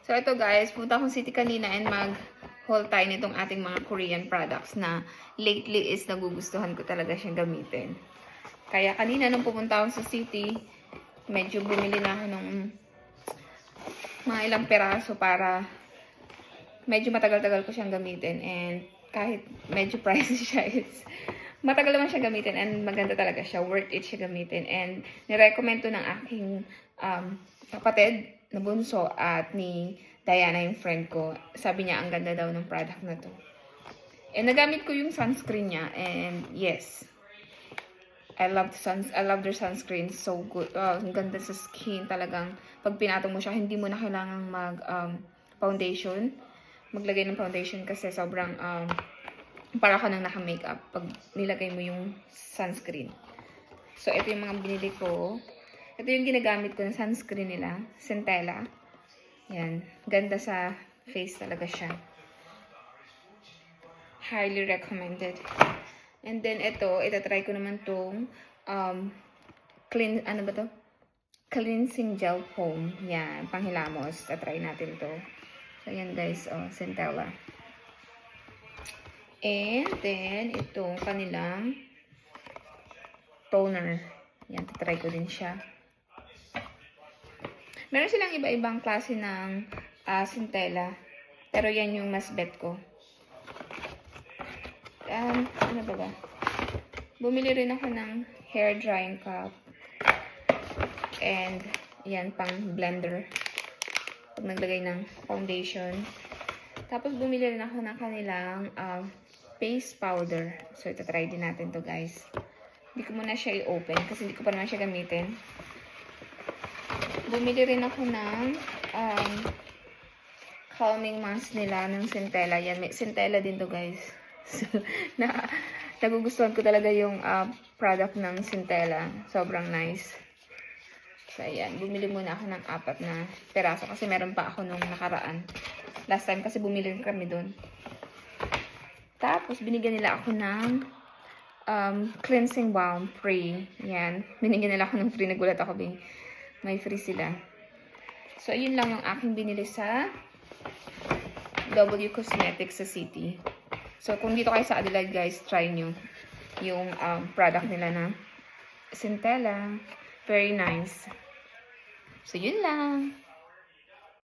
So, ito guys, punta akong city kanina and mag-haul tayo nitong ating mga Korean products na lately is nagugustuhan ko talaga siyang gamitin. Kaya kanina nung pupunta ako sa city, medyo bumili na ako ng mga ilang peraso para medyo matagal-tagal ko siyang gamitin. And kahit medyo pricey siya is matagal naman siya gamitin and maganda talaga siya. Worth it siya gamitin. And nirecommend to ng aking kapatid na bunso at ni Diana, yung friend ko. Sabi niya, ang ganda daw ng product na to. And nagamit ko yung sunscreen niya. And yes, I love their sunscreen. So good. Ang ganda sa skin. Talagang pag pinatong mo siya, hindi mo na kailangang foundation. Maglagay ng foundation kasi sobrang para ka nang naka-makeup pag nilagay mo yung sunscreen. So, ito yung mga binili ko. Ito yung ginagamit ko ng sunscreen nila. Centella. Yan. Ganda sa face talaga siya. Highly recommended. And then, ito, itatry ko naman tong cleansing gel foam. Yan. Panghilamos. Itatry natin to. So, yan guys. Centella. And then, itong kanilang toner. Yan, try ko din siya. Meron silang iba-ibang klase ng Centella. Pero yan yung mas bet ko. Ano ba ba? Bumili rin ako ng hair drying cup. And, yan, pang blender. Pag naglagay ng foundation. Tapos, bumili rin ako ng kanilang face powder. So, ito try din natin to guys. Hindi ko muna siya i-open kasi hindi ko pa naman siya gamitin. Bumili rin ako ng calming mask nila ng Centella. Yan, may Centella din to guys. So, nagugustuhan ko talaga yung product ng Centella. Sobrang nice. So, ayan. Bumili muna ako ng 4 na peraso kasi meron pa ako nung nakaraan. Last time kasi bumili kami doon. Tapos, binigyan nila ako ng cleansing balm free. Yan. Binigyan nila ako ng free. Nagulat ako. May free sila. So, ayun lang yung aking binili sa W Cosmetics sa City. So, kung dito kayo sa Adelaide, guys, try nyo yung product nila na Centella. Very nice. So, yun lang.